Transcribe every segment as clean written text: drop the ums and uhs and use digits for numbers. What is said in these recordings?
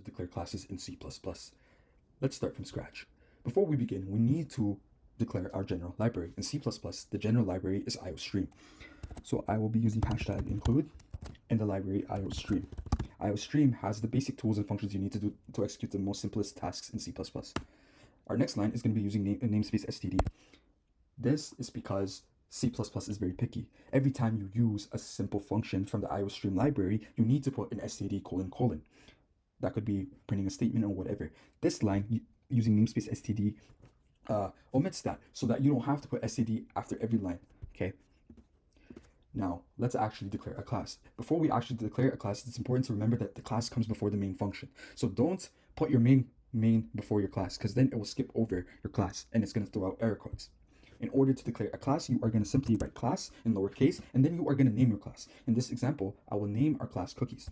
declare classes in C++. Let's start from scratch. Before we begin, we need to declare our general library. In C++, the general library is IOStream. So I will be using hashtag include in the library IOStream. IOStream has the basic tools and functions you need to do to execute the most simplest tasks in C++. Our next line is going to be using namespace std. This is because C++ is very picky. Every time you use a simple function from the IOStream library, you need to put an std::. That could be printing a statement or whatever. This line, using namespace std, omits that so that you don't have to put std after every line, okay? Now, let's actually declare a class. Before we actually declare a class, it's important to remember that the class comes before the main function. So don't put your main before your class, because then it will skip over your class and it's going to throw out error codes. In order to declare a class, you are going to simply write class in lowercase, and then you are going to name your class. In this example, I will name our class cookies.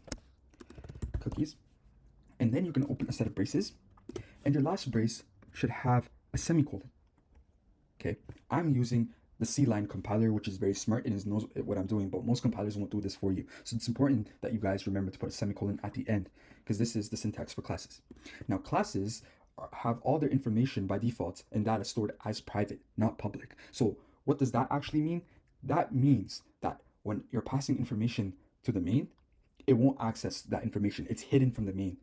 Cookies. And then you're going to open a set of braces, and your last brace should have a semicolon. Okay, I'm using the C-line compiler, which is very smart and knows what I'm doing, but most compilers won't do this for you. So it's important that you guys remember to put a semicolon at the end, because this is the syntax for classes. Now, classes have all their information by default and data stored as private, not public. So what does that actually mean? That means that when you're passing information to the main, it won't access that information. It's hidden from the main.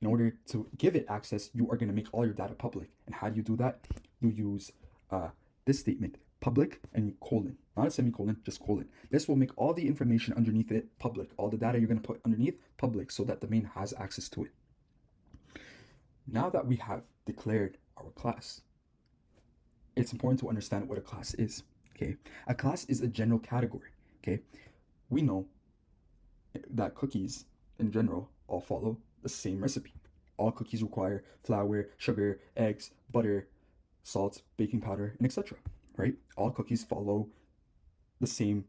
In order to give it access, you are going to make all your data public. And how do you do that? You use this statement, public and colon, not a semicolon, just colon. This will make all the information underneath it public. All the data you're going to put underneath public so that the main has access to it. Now that we have declared our class, it's important to understand what a class is, okay? A class is a general category, okay? We know that cookies in general all follow the same recipe. All cookies require flour, sugar, eggs, butter, salt, baking powder, and etc., right? All cookies follow the same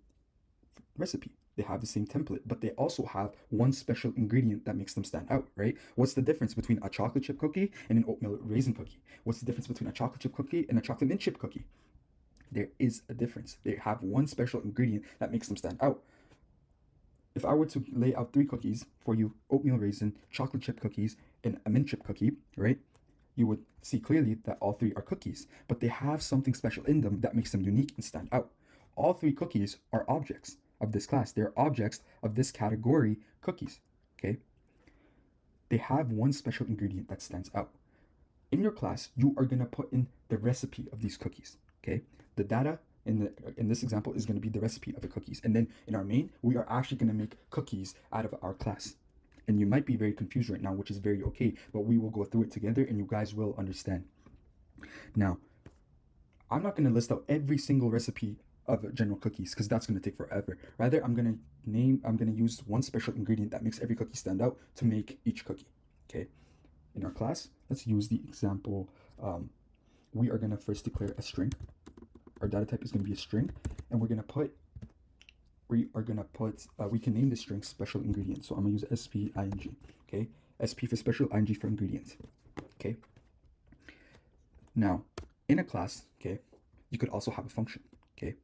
recipe. They have the same template, but they also have one special ingredient that makes them stand out, right? What's the difference between a chocolate chip cookie and an oatmeal raisin cookie? What's the difference between a chocolate chip cookie and a chocolate mint chip cookie? There is a difference. They have one special ingredient that makes them stand out. If I were to lay out 3 cookies for you, oatmeal raisin, chocolate chip cookies, and a mint chip cookie, right? You would see clearly that all 3 are cookies, but they have something special in them that makes them unique and stand out. All 3 cookies are objects of this class. They're objects of this category, cookies, okay? They have one special ingredient that stands out. In your class, you are gonna put in the recipe of these cookies, okay? The data in this example is gonna be the recipe of the cookies. And then in our main, we are actually gonna make cookies out of our class. And you might be very confused right now, which is very okay, but we will go through it together and you guys will understand. Now, I'm not gonna list out every single recipe of general cookies because that's going to take forever. Rather, I'm going to use one special ingredient that makes every cookie stand out to make each cookie, okay? In our class, let's use the example. We are going to first declare a string. Our data type is going to be a string, and we can name this string special ingredient. So I'm going to use sping, okay? SP for special, ing for ingredient, okay? Now, in a class, okay, you could also have a function. Okay,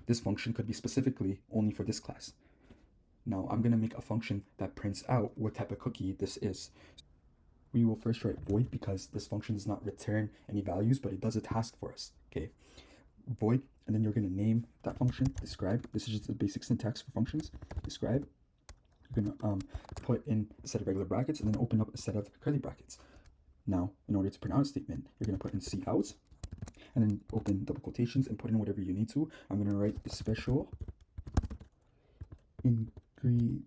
this function could be specifically only for this class. Now I'm gonna make a function that prints out what type of cookie this is. We will first write void because this function does not return any values, but it does a task for us. Okay, void, and then you're gonna name that function, describe. This is just the basic syntax for functions. Describe. You're gonna put in a set of regular brackets and then open up a set of curly brackets. Now, in order to print out a statement, you're gonna put in cout, and then open double quotations and put in whatever you need to. I'm going to write a special ingredient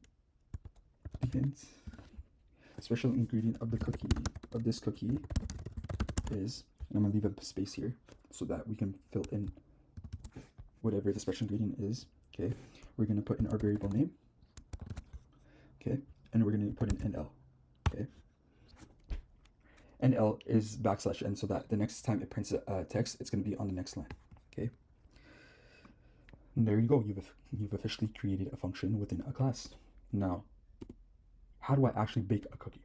of the cookie, of this cookie is, and I'm going to leave a space here so that we can fill in whatever the special ingredient is, okay? We're going to put in our variable name, okay? And we're going to put in NL, okay? NL is \n so that the next time it prints a text, it's going to be on the next line, okay? And there you go. You've officially created a function within a class. Now, how do I actually bake a cookie?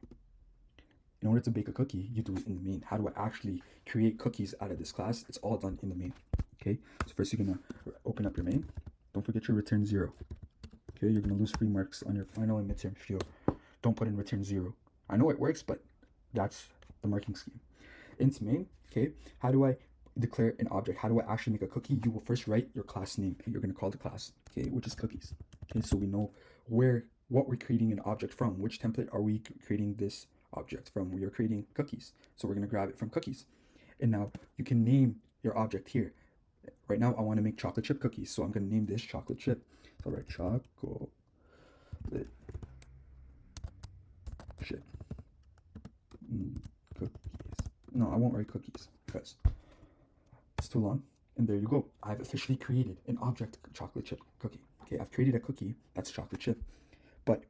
In order to bake a cookie, you do it in the main. How do I actually create cookies out of this class? It's all done in the main, okay? So first you're going to open up your main. Don't forget your return 0, okay? You're going to lose free marks on your final and midterm if you don't put in return 0. I know it works, but that's the marking scheme. Int main, okay, how do I declare an object? How do I actually make a cookie? You will first write your class name. You're going to call the class, okay, which is cookies. Okay, so we know what we're creating an object from. Which template are we creating this object from? We are creating cookies, so we're going to grab it from cookies. And now you can name your object here. Right now I want to make chocolate chip cookies, so I'm going to name this chocolate chip. So I'll write chocolate chip cookies. No, I won't write cookies because it's too long. And there you go. I've officially created an object chocolate chip cookie. Okay, I've created a cookie that's chocolate chip. But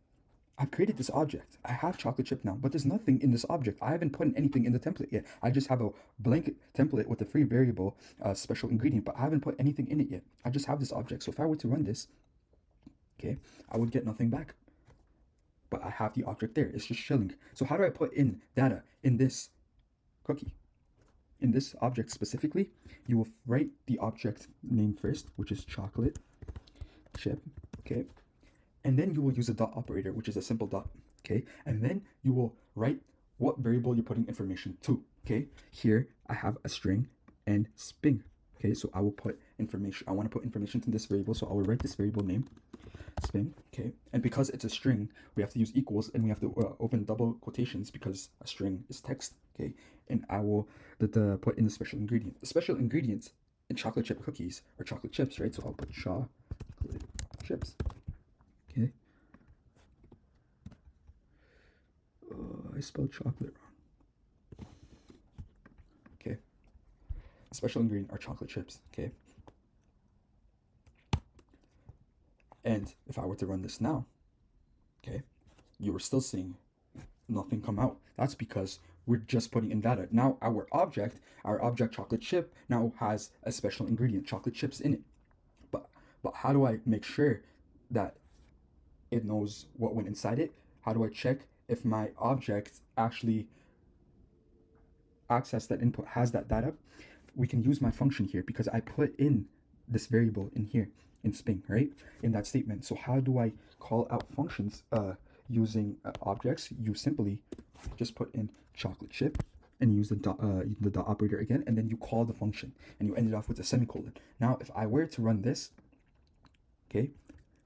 I've created this object. I have chocolate chip now, but there's nothing in this object. I haven't put anything in the template yet. I just have a blank template with a free variable special ingredient, but I haven't put anything in it yet. I just have this object. So if I were to run this, okay, I would get nothing back. But I have the object there. It's just chilling. So how do I put in data in this cookie? In this object specifically, you will write the object name first, which is chocolate chip, okay? And then you will use a dot operator, which is a simple dot, okay? And then you will write what variable you're putting information to, okay? Here I have a string and Sping, okay? So I will put information. I want to put information to this variable, so I will write this variable name, Sping, okay? And because it's a string, we have to use equals, and we have to open double quotations because a string is text, okay? And I will put in the special ingredient. The special ingredients in chocolate chip cookies are chocolate chips, right? So I'll put chocolate chips. Okay. I spelled chocolate wrong. Okay. The special ingredient are chocolate chips. Okay. And if I were to run this now, okay, you were still seeing nothing come out. That's because we're just putting in data. Now our object chocolate chip, now has a special ingredient, chocolate chips in it. But how do I make sure that it knows what went inside it? How do I check if my object actually access that input, has that data? We can use my function here because I put in this variable in here in Sping, right? In that statement. So how do I call out functions using objects? You simply just put in chocolate chip and use the dot operator again, and then you call the function and you end it off with a semicolon. Now, if I were to run this, okay,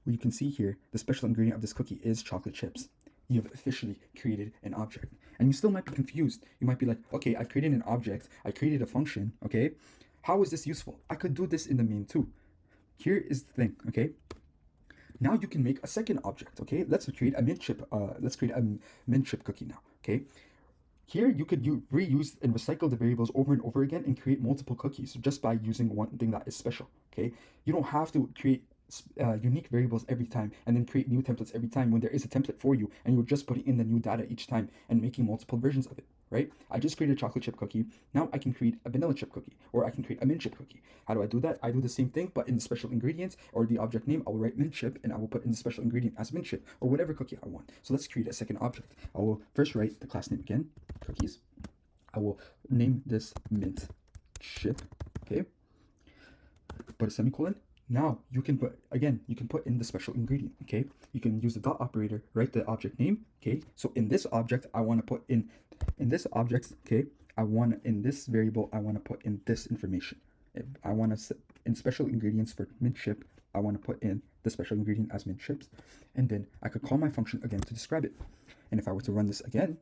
well, you can see here the special ingredient of this cookie is chocolate chips. You have officially created an object. And you still might be confused. You might be like, okay, I've created an object. I created a function, okay? How is this useful? I could do this in the main too. Here is the thing, okay? Now you can make a second object, okay? Let's create a mint chip. Let's create a mint chip cookie now, okay? Here you could reuse and recycle the variables over and over again and create multiple cookies just by using one thing that is special, okay? You don't have to create unique variables every time and then create new templates every time when there is a template for you and you're just putting in the new data each time and making multiple versions of it, right? I just created a chocolate chip cookie. Now I can create a vanilla chip cookie, or I can create a mint chip cookie. How do I do that? I do the same thing, but in the special ingredients or the object name, I will write mint chip and I will put in the special ingredient as mint chip or whatever cookie I want. So let's create a second object. I will first write the class name again, cookies. I will name this mint chip, okay? Put a semicolon. Now you can put in the special ingredient, okay? You can use the dot operator, write the object name, okay? So in this object, I want to put in this object, okay? In this variable, I want to put in this information. I want to set in special ingredients for mint chip, I want to put in the special ingredient as mint chips, and then I could call my function again to describe it. And if I were to run this again,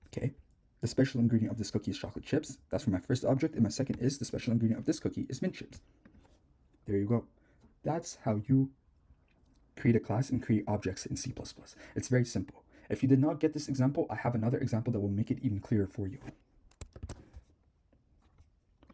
okay, the special ingredient of this cookie is chocolate chips. That's for my first object, and my second is the special ingredient of this cookie is mint chips. There you go. That's how you create a class and create objects in C++. It's very simple. If you did not get this example, I have another example that will make it even clearer for you.